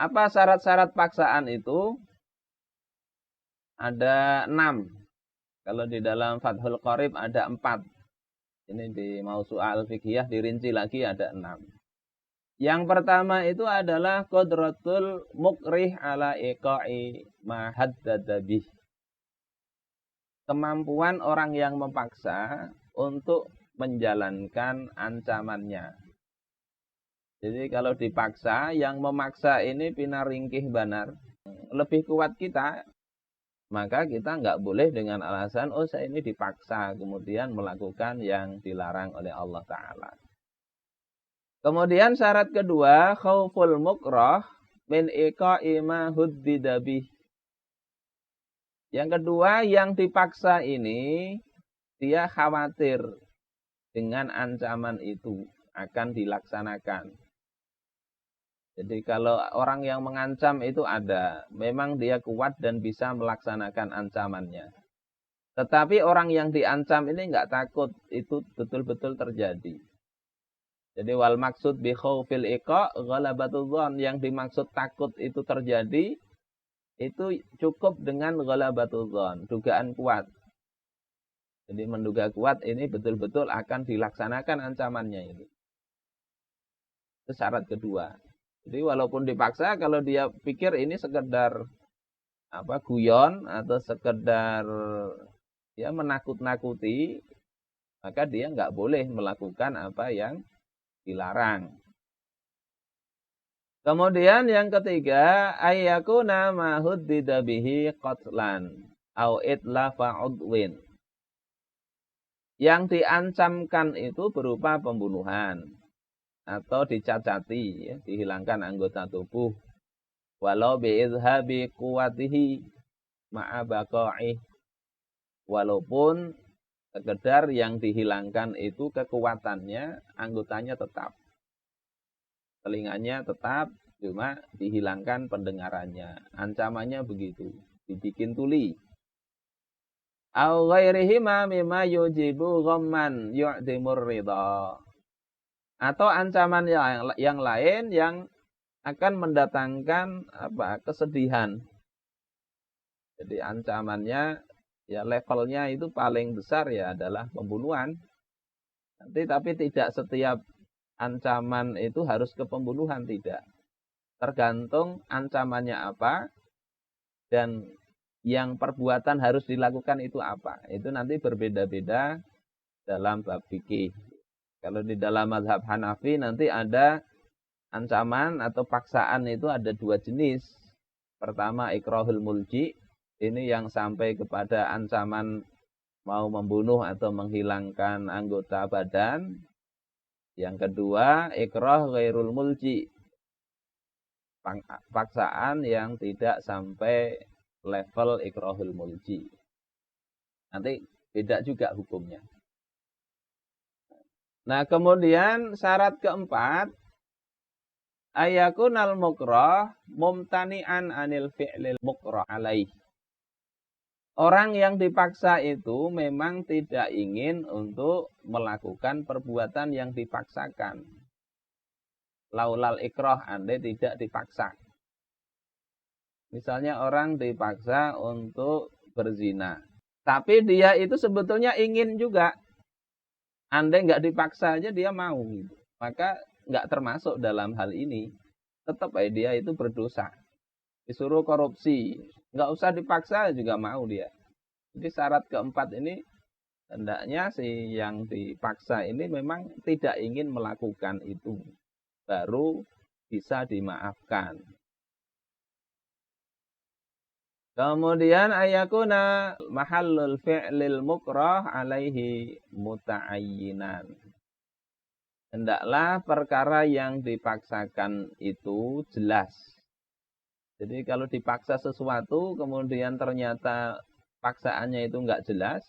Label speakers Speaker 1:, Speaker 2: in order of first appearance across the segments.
Speaker 1: Apa syarat-syarat paksaan itu? Ada 6. Kalau di dalam Fathul Qorib ada 4. Ini di Mausu'ah Al-Fiqhiyah dirinci lagi ada 6. Yang pertama itu adalah qudratul mukrih ala iqa'i ma haddada bih. Kemampuan orang yang memaksa untuk menjalankan ancamannya. Jadi kalau dipaksa, yang memaksa ini pinaringkih banar. Lebih kuat kita, maka kita nggak boleh dengan alasan, oh saya ini dipaksa, kemudian melakukan yang dilarang oleh Allah Ta'ala. Kemudian syarat kedua, khauful mukrah min iqa'i ma huddida bih. Yang kedua, yang dipaksa ini, dia khawatir dengan ancaman itu akan dilaksanakan. Jadi kalau orang yang mengancam itu ada, memang dia kuat dan bisa melaksanakan ancamannya. Tetapi orang yang diancam ini nggak takut, itu betul-betul terjadi. Jadi wal maksud bi khaufil iqa ghalabatul dzan, yang dimaksud takut itu terjadi, itu cukup dengan ghalabatul dzan, dugaan kuat. Jadi menduga kuat ini betul-betul akan dilaksanakan ancamannya ini. Itu syarat kedua. Jadi walaupun dipaksa, kalau dia pikir ini sekedar guyon atau sekedar ya menakut-nakuti, maka dia nggak boleh melakukan apa yang dilarang. Kemudian yang ketiga, ayyakuna ma huddida bihi qatlan au itlafa udwin. Yang diancamkan itu berupa pembunuhan atau dicacati, ya, dihilangkan anggota tubuh, walau biizhabi quwatihi ma'a baqa'ih, walaupun sekedar yang dihilangkan itu kekuatannya, anggotanya tetap, telinganya tetap, cuma dihilangkan pendengarannya. Ancamannya begitu, dibikin tuli. Au ghairihima mimma yujibu ghamman yu'dimur ridha. Atau ancaman yang lain yang akan mendatangkan kesedihan. Jadi ancamannya ya levelnya itu paling besar ya adalah pembunuhan. Tapi tidak setiap ancaman itu harus ke pembunuhan, tidak. Tergantung ancamannya apa dan yang perbuatan harus dilakukan itu apa. Itu nanti berbeda-beda dalam bab fikih. Kalau di dalam mazhab Hanafi nanti ada ancaman atau paksaan itu ada 2 jenis. Pertama ikrahul mulji, ini yang sampai kepada ancaman mau membunuh atau menghilangkan anggota badan. Yang kedua ikrah ghairul mulji, paksaan yang tidak sampai level ikrahul mulji. Nanti beda juga hukumnya. Nah, kemudian syarat keempat, ayakunal mukrah mumtani'an anil fi'lil mukrah alaih. Orang yang dipaksa itu memang tidak ingin untuk melakukan perbuatan yang dipaksakan. Laulal ikrah, andai tidak dipaksa. Misalnya orang dipaksa untuk berzina, tapi dia itu sebetulnya ingin juga. Andai nggak dipaksa aja dia mau gitu. Maka nggak termasuk dalam hal ini. Tetap aja dia itu berdosa. Disuruh korupsi, nggak usah dipaksa juga mau dia. Jadi syarat keempat ini hendaknya si yang dipaksa ini memang tidak ingin melakukan itu. Baru bisa dimaafkan. Kemudian ayakuna mahallul fi'lil mukrah alaihi muta'ayyinan. Hendaklah perkara yang dipaksakan itu jelas. Jadi kalau dipaksa sesuatu kemudian ternyata paksaannya itu enggak jelas,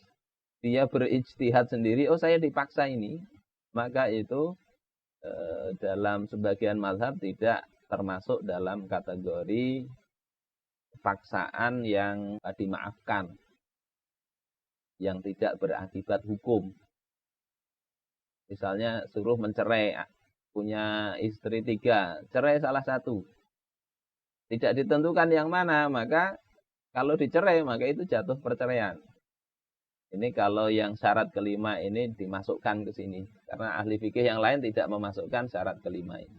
Speaker 1: dia berijtihad sendiri, oh saya dipaksa ini, maka itu dalam sebagian mazhab tidak termasuk dalam kategori paksaan yang dimaafkan, yang tidak berakibat hukum. Misalnya suruh mencerai, punya istri 3, cerai salah satu. tidak ditentukan yang mana, maka kalau dicerai maka itu jatuh perceraian. Ini kalau yang syarat kelima ini dimasukkan ke sini. Karena ahli fikih yang lain tidak memasukkan syarat kelima ini.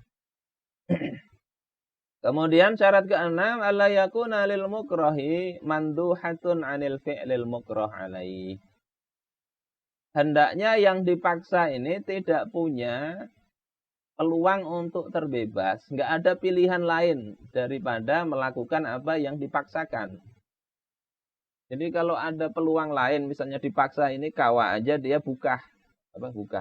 Speaker 1: Kemudian syarat keenam, alla yakuna lil mukrahi manduhatun 'anil fi'lil mukrah 'alaihi. Hendaknya yang dipaksa ini tidak punya peluang untuk terbebas. Nggak ada pilihan lain daripada melakukan apa yang dipaksakan. Jadi kalau ada peluang lain, misalnya dipaksa ini kawa aja dia bukah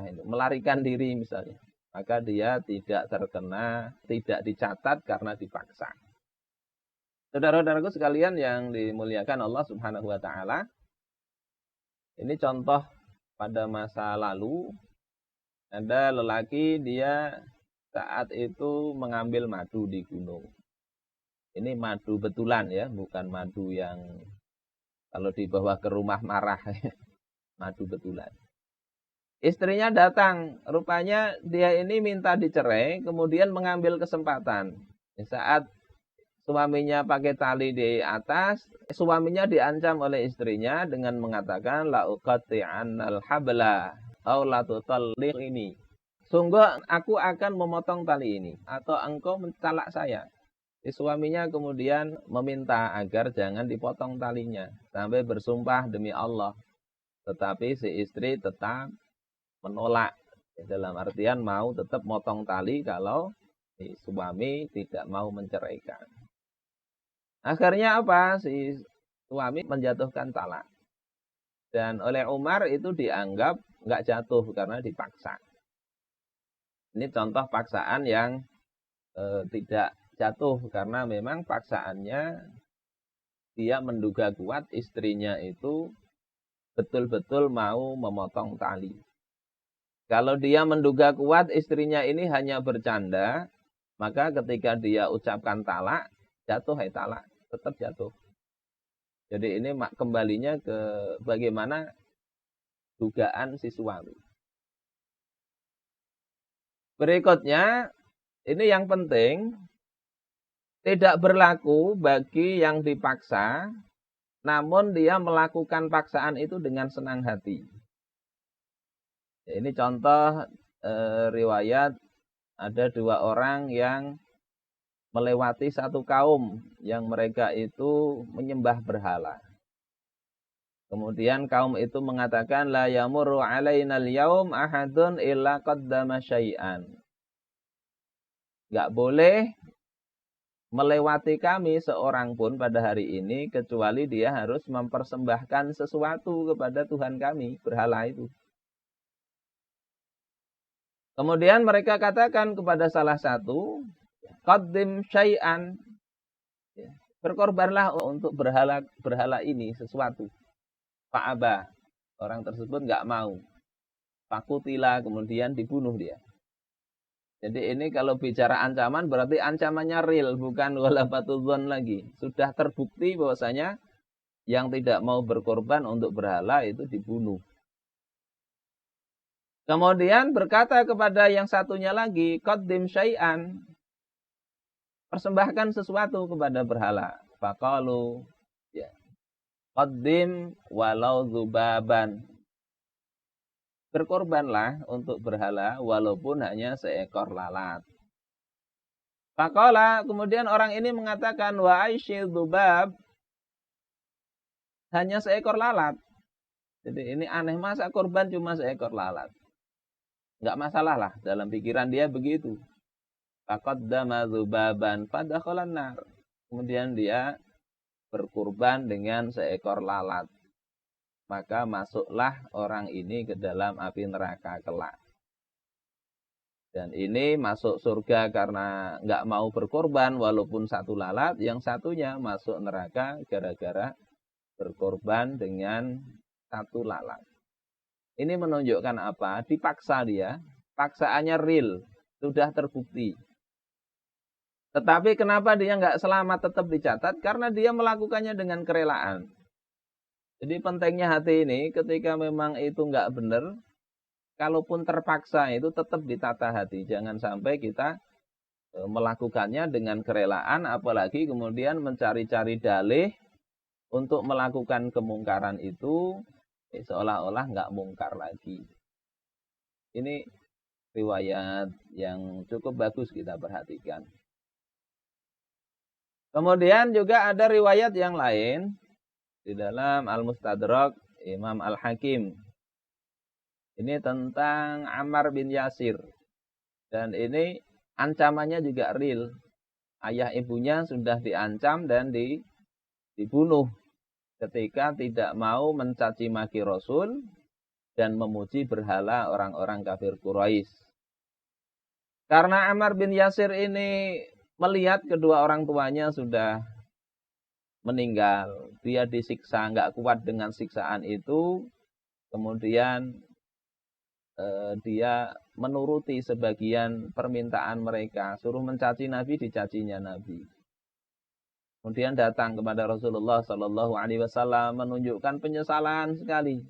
Speaker 1: itu, melarikan diri misalnya, maka dia tidak terkena, tidak dicatat karena dipaksa. Saudara-saudaraku sekalian yang dimuliakan Allah Subhanahu wa taala, ini contoh pada masa lalu ada lelaki dia saat itu mengambil madu di gunung. Ini madu betulan ya, bukan madu yang kalau dibawa ke rumah marah, madu betulan. Istrinya datang, rupanya dia ini minta dicerai, kemudian mengambil kesempatan. Saat suaminya pakai tali di atas, suaminya diancam oleh istrinya dengan mengatakan, la uqatti'annal habla, au la tutalliqini. Sungguh aku akan memotong tali ini, atau engkau mentalak saya. Suaminya kemudian meminta agar jangan dipotong talinya. Sampai bersumpah demi Allah. Tetapi si istri tetap menolak. Dalam artian mau tetap motong tali kalau si suami tidak mau menceraikan. Akhirnya apa? Si suami menjatuhkan talak. Dan oleh Umar itu dianggap nggak jatuh karena dipaksa. Ini contoh paksaan yang tidak jatuh karena memang paksaannya dia menduga kuat istrinya itu betul-betul mau memotong tali. Kalau dia menduga kuat istrinya ini hanya bercanda, maka ketika dia ucapkan talak, jatuh talak, tetap jatuh. Jadi ini kembalinya ke bagaimana dugaan si suami. Berikutnya, ini yang penting, tidak berlaku bagi yang dipaksa, namun dia melakukan paksaan itu dengan senang hati. Ini contoh riwayat, ada dua orang yang melewati satu kaum yang mereka itu menyembah berhala. Kemudian kaum itu mengatakan, la yamurru alaina al-yaum ahadun illa qaddama syai'an. Enggak boleh melewati kami seorang pun pada hari ini kecuali dia harus mempersembahkan sesuatu kepada Tuhan kami, berhala itu. Kemudian mereka katakan kepada salah satu, qaddim syai'an, berkorbanlah untuk berhala ini sesuatu. Fa'aba, orang tersebut enggak mau. Fakutila, kemudian dibunuh dia. Jadi ini kalau bicara ancaman berarti ancamannya real, bukan walafatuzon lagi. Sudah terbukti bahwasanya yang tidak mau berkorban untuk berhala itu dibunuh. Kemudian berkata kepada yang satunya lagi, qaddim syai'an, persembahkan sesuatu kepada berhala. Faqalu, ya, qaddim walau zubaban. Berkorbanlah untuk berhala walaupun hanya seekor lalat. Faqala, kemudian orang ini mengatakan, wa aisyil dzubab, hanya seekor lalat. Jadi ini aneh, masa korban cuma seekor lalat. Enggak masalah lah, dalam pikiran dia begitu. Faqaddama dzubaban fadakhalan nar. Kemudian dia berkurban dengan seekor lalat. Maka masuklah orang ini ke dalam api neraka kelak. Dan ini masuk surga karena nggak mau berkorban walaupun satu lalat. Yang satunya masuk neraka gara-gara berkorban dengan satu lalat. Ini menunjukkan apa? Dipaksa dia. Paksaannya real. Sudah terbukti. Tetapi kenapa dia nggak selamat tetap dicatat? Karena dia melakukannya dengan kerelaan. Jadi pentingnya hati ini ketika memang itu nggak benar, kalaupun terpaksa itu tetap ditata hati. Jangan sampai kita melakukannya dengan kerelaan, apalagi kemudian mencari-cari dalih untuk melakukan kemungkaran itu seolah-olah nggak mungkar lagi. Ini riwayat yang cukup bagus kita perhatikan. Kemudian juga ada riwayat yang lain di dalam Al-Mustadrak Imam Al-Hakim. Ini tentang Ammar bin Yasir. Dan ini ancamannya juga real. Ayah ibunya sudah diancam dan dibunuh ketika tidak mau mencaci maki Rasul dan memuji berhala orang-orang kafir Quraisy. Karena Ammar bin Yasir ini melihat kedua orang tuanya sudah meninggal, dia disiksa, nggak kuat dengan siksaan itu, kemudian dia menuruti sebagian permintaan mereka, suruh mencaci Nabi, dicacinya Nabi. Kemudian datang kepada Rasulullah Shallallahu Alaihi Wasallam menunjukkan penyesalan sekali,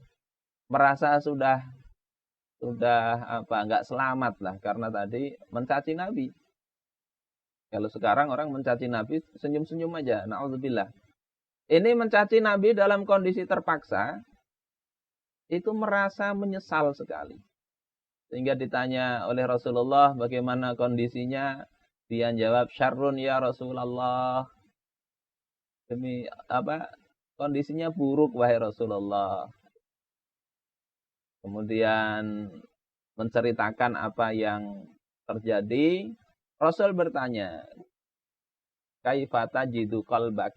Speaker 1: merasa sudah nggak selamat lah karena tadi mencaci Nabi. Kalau sekarang orang mencaci Nabi senyum-senyum aja, na'udzubillah. Ini mencaci Nabi dalam kondisi terpaksa, itu merasa menyesal sekali. Sehingga ditanya oleh Rasulullah bagaimana kondisinya, dia jawab syarrun ya Rasulullah. Demi kondisinya buruk wahai Rasulullah. Kemudian menceritakan apa yang terjadi. Rasul bertanya, kaifa tajidu qalbak?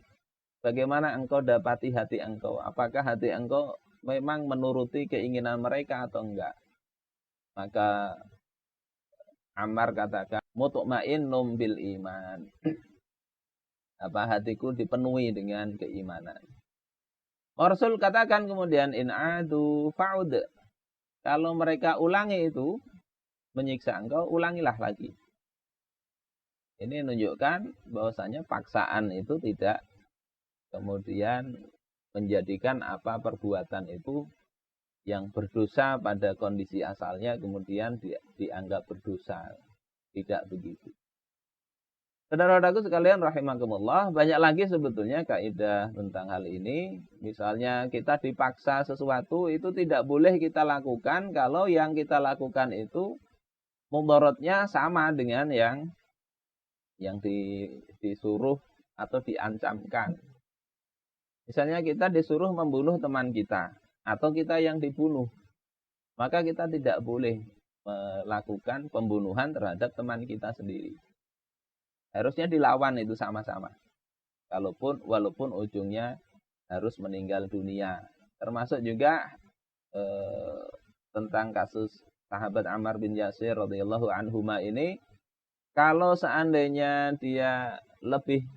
Speaker 1: Bagaimana engkau dapati hati engkau? Apakah hati engkau memang menuruti keinginan mereka atau enggak? Maka Ammar katakan, mutma'innum bil iman. Hatiku dipenuhi dengan keimanan. Rasul katakan kemudian, in adu fa'ud. Kalau mereka ulangi itu, menyiksa engkau, ulangilah lagi. Ini menunjukkan bahwasanya paksaan itu tidak kemudian menjadikan perbuatan itu yang berdosa pada kondisi asalnya kemudian dianggap berdosa. Tidak begitu. Saudara-saudaraku sekalian rahimakumullah, banyak lagi sebetulnya kaidah tentang hal ini. Misalnya kita dipaksa sesuatu itu tidak boleh kita lakukan kalau yang kita lakukan itu mudaratnya sama dengan yang disuruh atau diancamkan. Misalnya kita disuruh membunuh teman kita atau kita yang dibunuh, maka kita tidak boleh melakukan pembunuhan terhadap teman kita sendiri. Harusnya dilawan itu sama-sama. Walaupun ujungnya harus meninggal dunia. Termasuk juga tentang kasus sahabat Ammar bin Yasir radhiyallahu anhuma ini, kalau seandainya dia lebih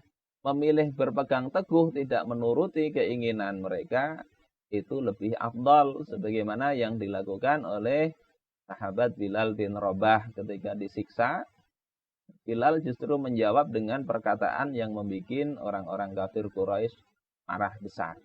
Speaker 1: memilih berpegang teguh tidak menuruti keinginan mereka, itu lebih afdal sebagaimana yang dilakukan oleh sahabat Bilal bin Rabah ketika disiksa. Bilal justru menjawab dengan perkataan yang membuat orang-orang kafir Quraisy marah besar.